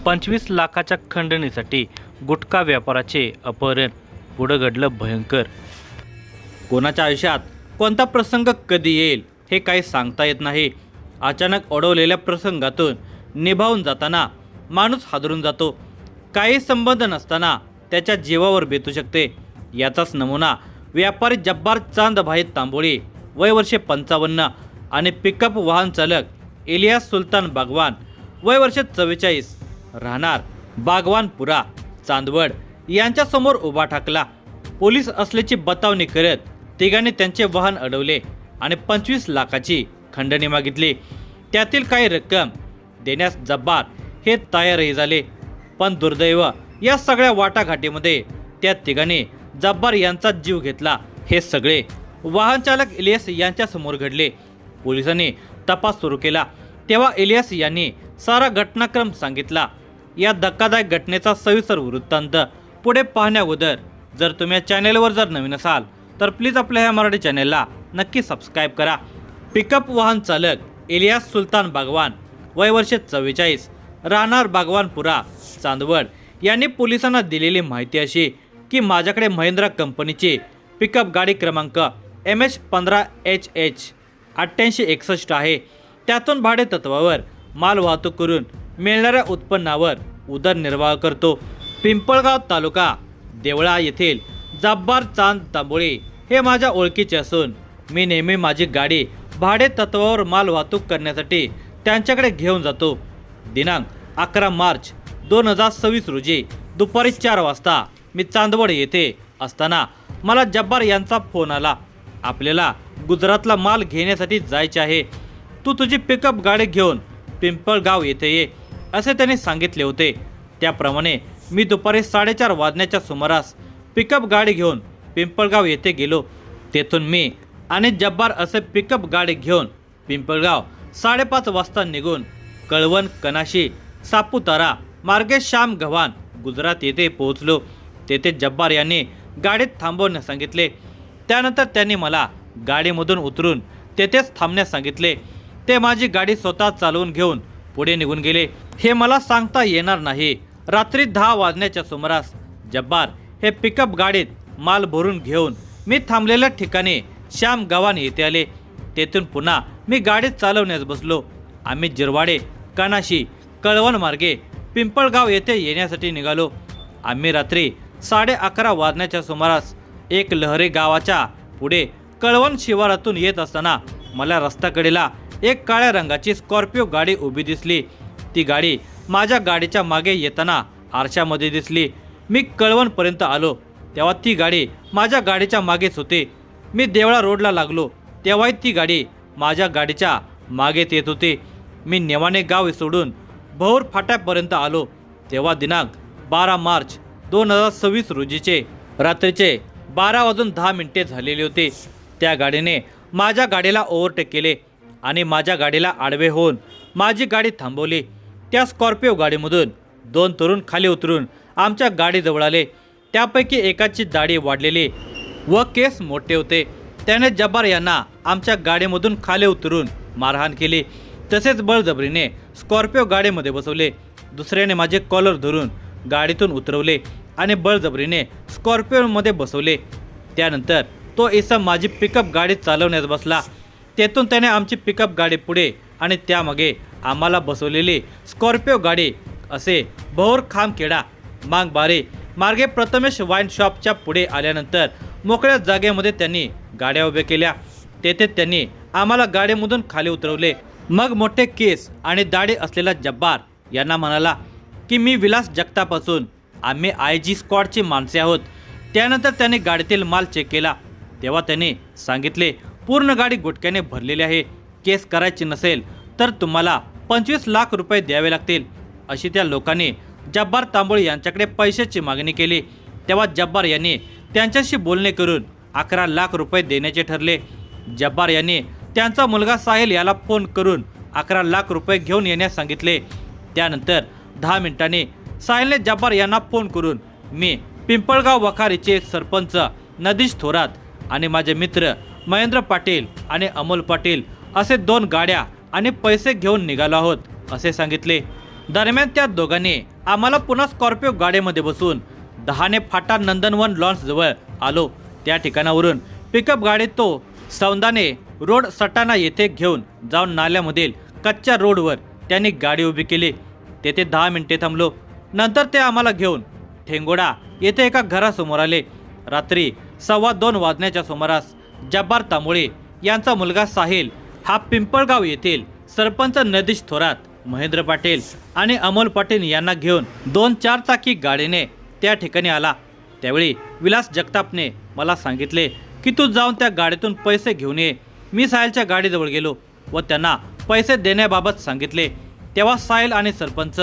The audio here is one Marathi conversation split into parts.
25 लाखाच्या खंडणीसाठी गुटखा व्यापाराचे अपहरण. पुढं घडलं भयंकर. कोणाच्या आयुष्यात कोणता प्रसंग कधी येईल हे काही सांगता येत नाही. अचानक ओढवलेल्या प्रसंगातून निभावून जाताना माणूस हादरून जातो. काही संबंध नसताना त्याच्या जीवावर बेतू शकते. याचाच नमुना व्यापारी जब्बार चांदभाई तांबोळी, वय वर्षे 55, आणि पिकअप वाहन चालक इलियास सुलतान बागवान, वय वर्षे 44, राहणार बागवानपुरा, चांदवड यांच्यासमोर उभा ठाकला. पोलीस असल्याची बतावणी करत तिघांनी त्यांचे वाहन अडवले आणि 25 लाखाची खंडणी मागितली. त्यातील काही रक्कम देण्यास जब्बार हे तयारही झाले. पण दुर्दैव, या सगळ्या वाटाघाटीमध्ये त्या तिघांनी जब्बार यांचा जीव घेतला. हे सगळे वाहन चालक इलियास यांच्या समोर घडले. पोलिसांनी तपास सुरू केला तेव्हा इलियास यांनी सारा घटनाक्रम सांगितला. या धक्कादायक घटनेचा सविस्तर वृत्तांत पुढे पाहण्याअगोदर जर तुम्ही या चॅनेलवर जर नवीन असाल तर प्लीज आपल्या ह्या मराठी चॅनेलला नक्की सबस्क्राईब करा. पिकअप वाहन चालक इलियास सुलतान बागवान, वय वर्षे 44, राहणार बागवानपुरा, चांदवड यांनी पोलिसांना दिलेली माहिती अशी की माझ्याकडे महिंद्रा कंपनीची पिकअप गाडी क्रमांक MH15HH 8861 आहे. त्यातून भाडे तत्वावर माल वाहतूक करून मिळणाऱ्या उत्पन्नावर उदरनिर्वाह करतो. पिंपळगाव तालुका देवळा येथील जब्बार चांद तांबोळी हे माझ्या ओळखीचे असून मी नेहमी माझी गाडी भाडे तत्वावर माल वाहतूक करण्यासाठी त्यांच्याकडे घेऊन जातो. दिनांक 11 मार्च 2026 रोजी दुपारी 4 वाजता मी चांदवड येथे असताना मला जब्बार यांचा फोन आला. आपल्याला गुजरातला माल घेण्यासाठी जायचे आहे. तू तुझी पिकअप गाडी घेऊन पिंपळगाव येथे ये असे त्यांनी सांगितले होते. त्याप्रमाणे मी दुपारी 4:30 वाजण्याच्या सुमारास पिकअप गाडी घेऊन पिंपळगाव येथे गेलो. तेथून मी आणि जब्बार असे पिकअप गाडी घेऊन पिंपळगाव 5:30 वाजता निघून कळवण, कनाशी, सापुतारा मार्गे श्याम गव्हाण गुजरात येथे पोहोचलो. तेथे जब्बार यांनी गाडीत थांबवण्यास सांगितले. त्यानंतर त्यांनी मला गाडीमधून उतरून तेथेच थांबण्यास सांगितले. ते माझी गाडी स्वतः चालवून घेऊन पुढे निघून गेले. हे मला सांगता येणार नाही. रात्री 10 वाजण्याच्या सुमारास जब्बार हे पिकअप गाडीत माल भरून घेऊन मी थांबलेल्या ठिकाणी श्याम गव्हाण येथे आले. तेथून पुन्हा मी गाडी चालवण्यास बसलो. आम्ही जिरवाडे, कनाशी, कळवण मार्गे पिंपळगाव येथे येण्यासाठी निघालो. आम्ही रात्री 11:30 वाजण्याच्या सुमारास एक लहरे गावाच्या पुढे कळवण शिवारातून येत असताना मला रस्त्याकडेला एक काळ्या रंगाची स्कॉर्पिओ गाडी उभी दिसली. ती गाडी माझ्या गाडीच्या मागे येताना आरशामध्ये दिसली. मी कळवणपर्यंत आलो तेव्हा ती गाडी माझ्या गाडीच्या मागेच होती. मी देवळा रोडला लागलो तेव्हाही ती गाडी माझ्या गाडीच्या मागेच येत होती. मी नेवाने गाव सोडून भौर फाट्यापर्यंत आलो तेव्हा दिनांक 12 मार्च 2026 रोजीचे रात्रीचे 12:10 झालेले होते. त्या गाडीने माझ्या गाडीला ओव्हरटेक केले आणि माझ्या गाडीला आडवे होऊन माझी गाडी थांबवली. त्या स्कॉर्पिओ गाडीमधून 2 तरुण खाली उतरून आमच्या गाडीजवळ आले. त्यापैकी एकाची दाढी वाढलेली व केस मोठे होते. त्याने जब्बार यांना आमच्या गाडीमधून खाली उतरून मारहाण केली. तसेच बळजबरीने स्कॉर्पिओ गाडीमध्ये बसवले. दुसऱ्याने माझे कॉलर धरून गाडीतून उतरवले आणि बळजबरीने स्कॉर्पिओमध्ये बसवले. त्यानंतर तो इसम माझी पिकअप गाडी चालवण्यास बसला. तेथून त्याने आमची पिकअप गाडी पुढे आणि त्यामागे आम्हाला बसवलेली स्कॉर्पिओ गाडी असे भौर खामखेडा मांगबारी मार्गे प्रथमेश वाईन शॉपच्या पुढे आल्यानंतर मोकळ्या जागेमध्ये त्यांनी गाड्या उभ्या केल्या. तेथे त्यांनी आम्हाला गाडीमधून खाली उतरवले. मग मोठे केस आणि दाढी असलेला जब्बार यांना म्हणाला की मी विलास जगताप असून आम्ही IG स्क्वॉडची माणसे आहोत. त्यानंतर त्यांनी गाडीतील माल चेक केला तेव्हा त्यांनी सांगितले पूर्ण गाडी गुटख्याने भरलेली आहे. केस करायची नसेल तर तुम्हाला 25 लाख रुपये द्यावे लागतील अशी त्या लोकांनी जब्बार तांबोळी यांच्याकडे पैशाची मागणी केली. तेव्हा जब्बार यांनी त्यांच्याशी बोलणे करून 11 लाख रुपये देण्याचे ठरले. जब्बार यांनी त्यांचा मुलगा साहिल याला फोन करून 11 लाख रुपये घेऊन येण्यास सांगितले. त्यानंतर 10 मिनिटांनी साहिलने जब्बार यांना फोन करून मी पिंपळगाव वखारीचे सरपंच नदीश थोरात आणि माझे मित्र महेंद्र पाटील आणि अमोल पाटील असे 2 गाड्या आणि पैसे घेऊन निघालो आहोत असे सांगितले. दरम्यान त्या दोघांनी आम्हाला पुन्हा स्कॉर्पिओ गाडीमध्ये बसून 10 फाटा नंदनवन लॉन्स जवळ आलो। त्या ठिकाणावरून पिकअप गाडीत तो सौंदाने रोड सटाणा येथे घेऊन जाऊन नाल्यामधील कच्च्या रोडवर त्यांनी गाडी उभी केली। तेथे 10 मिनिटे थांबलो। नंतर ते आम्हाला घेऊन ठेंगोडा येथे एका घरासमोर आले। रात्री 2:15 वाजण्याच्या सुमारास जब्बार तांबोळे यांचा मुलगा साहिल हा पिंपळगाव येथील सरपंच नदीश थोरात, महेंद्र पाटील आणि अमोल पाटील यांना घेऊन 2 4-चाकी गाडीने त्या ठिकाणी आला। त्यावेळी विलास जगतापने मला सांगितले की तू जाऊन त्या गाडीतून पैसे घेऊन ये। मी साहिलच्या गाडीजवळ गेलो व त्यांना पैसे देण्याबाबत सांगितले। तेव्हा साहिल आणि सरपंच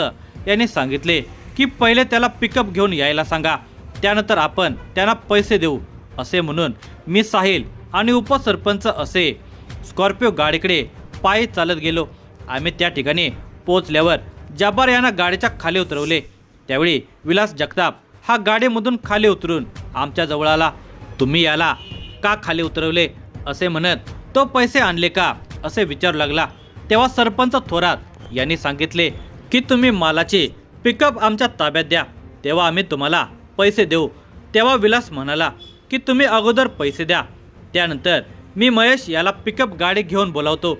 यांनी सांगितले की पहिले त्याला पिकअप घेऊन यायला सांगा, त्यानंतर आपण त्यांना पैसे देऊ असे म्हणून मी साहिल आणि उपसरपंच असे स्कॉर्पिओ गाडीकडे पायी चालत गेलो। आम्ही त्या ठिकाणी पोहोचल्यावर जब्बार यांना गाडीच्या खाली उतरवले। त्यावेळी विलास जगताप हा गाडीमधून खाली उतरून आमच्या जवळ आला। तुम्ही याला का खाली उतरवले असे म्हणत तो पैसे आणले का असे विचारू लागला। तेव्हा सरपंच थोरात यांनी सांगितले की तुम्ही मालाची पिकअप आमच्या ताब्यात द्या, तेव्हा आम्ही तुम्हाला पैसे देऊ। तेव्हा विलास म्हणाला की तुम्ही अगोदर पैसे द्या, त्यानंतर मी महेश याला पिकअप गाडी घेऊन बोलावतो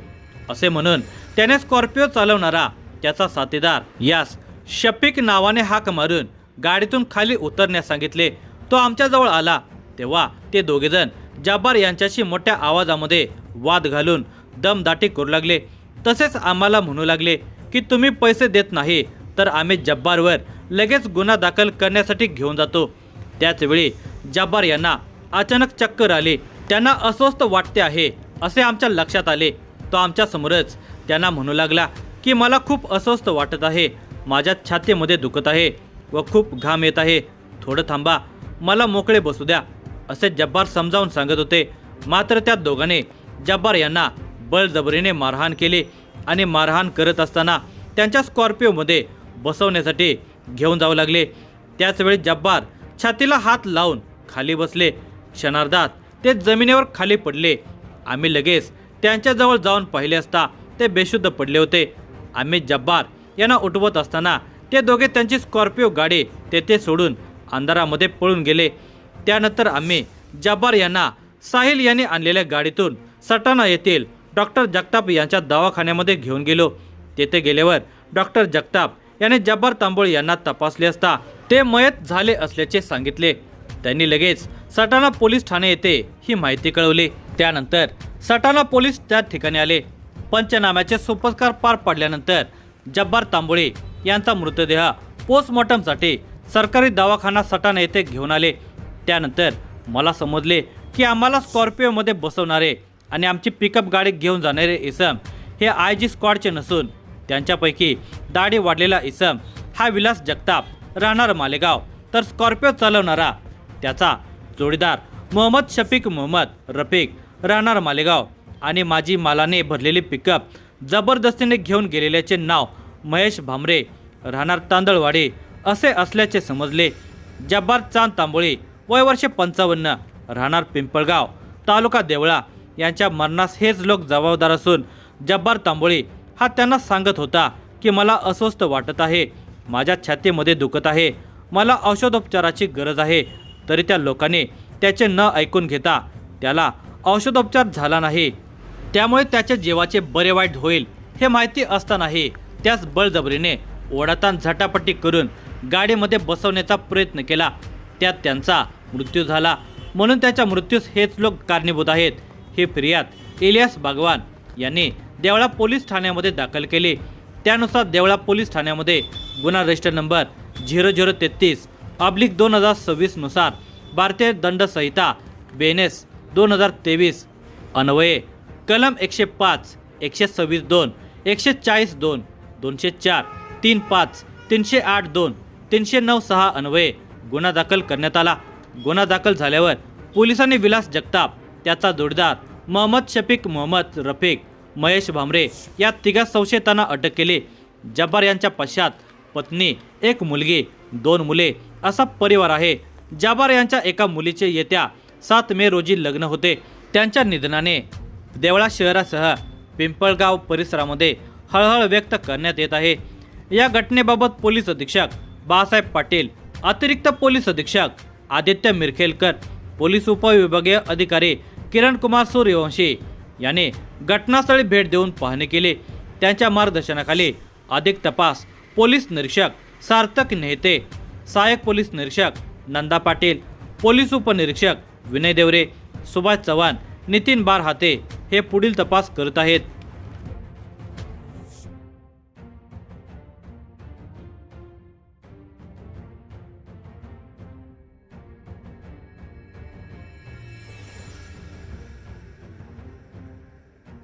असे म्हणून त्याने स्कॉर्पिओ चालवणारा त्याचा साथीदार यास शफीक नावाने हाक मारून गाडीतून खाली उतरण्यास सांगितले। तो आमच्याजवळ आला तेव्हा ते दोघेजण जब्बार यांच्याशी मोठ्या आवाजामध्ये वाद घालून दमदाटी करू लागले। तसेच आम्हाला म्हणू लागले की तुम्ही पैसे देत नाही तर आम्ही जब्बारवर लगेच गुन्हा दाखल करण्यासाठी घेऊन जातो। त्याचवेळी जब्बार यांना अचानक चक्कर आली। त्यांना अस्वस्थ वाटते आहे असे आमच्या लक्षात आले। तो आमच्या समोरच त्यांना म्हणू लागला की मला खूप अस्वस्थ वाटत आहे, माझ्या छातीमध्ये दुखत आहे व खूप घाम येत आहे, थोडं थांबा, मला मोकळे बसू द्या असे जब्बार समजावून सांगत होते। मात्र त्या दोघांनी जब्बार यांना बळजबरीने मारहाण केली आणि मारहाण करत असताना त्यांच्या स्कॉर्पिओमध्ये बसवण्यासाठी घेऊन जाऊ लागले। त्याचवेळी जब्बार छातीला हात लावून खाली बसले। क्षणार्धात ते जमिनीवर खाली पडले। आम्ही लगेच त्यांच्याजवळ जाऊन पाहिले असता ते बेशुद्ध पडले होते। आम्ही जब्बार यांना उठवत असताना ते दोघे त्यांची स्कॉर्पिओ गाडी तेथे सोडून अंधारामध्ये पळून गेले। त्यानंतर आम्ही जब्बार यांना साहिल यांनी आणलेल्या गाडीतून सटाणा येथील डॉक्टर जगताप यांच्या दवाखान्यामध्ये घेऊन गेलो। तेथे गेल्यावर डॉक्टर जगताप यांनी जब्बार तांबोळे यांना तपासले असता ते मयत झाले असल्याचे सांगितले। त्यांनी लगेच सटाणा पोलीस ठाणे येथे ही माहिती कळवली। त्यानंतर सटाणा पोलीस त्या ठिकाणी आले। पंचनाम्याचे सोपस्कार पार पडल्यानंतर जब्बार तांबोळे यांचा मृतदेह पोस्टमॉर्टमसाठी सरकारी दवाखाना सटाणा येथे घेऊन आले। त्यानंतर मला समजले की आम्हाला स्कॉर्पिओमध्ये बसवणारे आणि आमची पिकअप गाडी घेऊन जाणारे इसम हे IG स्क्वॉडचे नसून त्यांच्यापैकी दाढी वाढलेला इसम हा विलास जगताप राहणार मालेगाव, तर स्कॉर्पिओ चालवणारा त्याचा जोडीदार मोहम्मद शफीक मोहम्मद रफीक राहणार मालेगाव आणि माझी मालाने भरलेली पिकअप जबरदस्तीने घेऊन गेलेल्याचे नाव महेश भामरे राहणार तांदळवाडी असे असल्याचे समजले। जब्बार चांद तांबोळे वय वर्षे 55 राहणार पिंपळगाव तालुका देवळा यांच्या मरणास हेच लोक जबाबदार असून जब्बार तांबोळे हा त्यांना सांगत होता की मला अस्वस्थ वाटत आहे, माझ्या छातीमध्ये दुखत आहे, मला औषधोपचाराची गरज आहे। तरी त्या लोकांनी त्याचे न ऐकून घेता त्याला औषधोपचार झाला नाही, त्यामुळे त्याच्या जीवाचे बरे वाईट होईल हे माहिती असतानाही त्यास बळजबरीने ओढाताण झटापटी करून गाडीमध्ये बसवण्याचा प्रयत्न केला। त्यात त्यांचा मृत्यू झाला, म्हणून त्याच्या मृत्यूस हेच लोक कारणीभूत आहेत ही फिर्याद इलियास बागवान यांनी देवळा पोलीस ठाण्यामध्ये दाखल केली। त्यानुसार देवळा पोलीस ठाण्यामध्ये गुन्हा रजिस्टर नंबर 0033/2026 नुसार भारतीय दंड संहिता BNS 2023 अन्वये कलम 105, 126(2), 140(2), 204, 35, 308(2), 309(6) अन्वये गुन्हा दाखल करण्यात आला। गुन्हा दाखल झाल्यावर पोलिसांनी विलास जगताप, त्याचा जोडीदार मोहम्मद शफीक मोहम्मद रफीक, महेश भामरे या तिघा संशयितांना अटक केली। जब्बार यांच्या पश्चात पत्नी, एक मुलगी, 2 मुले असा परिवार आहे। जब्बार यांच्या एका मुलीचे येत्या 7 मे रोजी लग्न होते। त्यांच्या निधनाने देवळा शहरासह पिंपळगाव परिसरामध्ये हळहळ व्यक्त करण्यात येत आहे। या घटनेबाबत पोलीस अधीक्षक बाळासाहेब पाटील, अतिरिक्त पोलीस अधीक्षक आदित्य मिरखेलकर, पोलीस उपविभागीय अधिकारी किरण कुमार सूर्यवंशी यांनी घटनास्थळी भेट देऊन पाहणी केली। त्यांच्या मार्गदर्शनाखाली अधिक तपास पोलीस निरीक्षक सार्थक नेहते, सहाय्यक पोलीस निरीक्षक नंदा पाटील, पोलीस उपनिरीक्षक विनय देवरे, सुभाष चव्हाण, नितीन बारहाते हे पुढील तपास करत आहेत।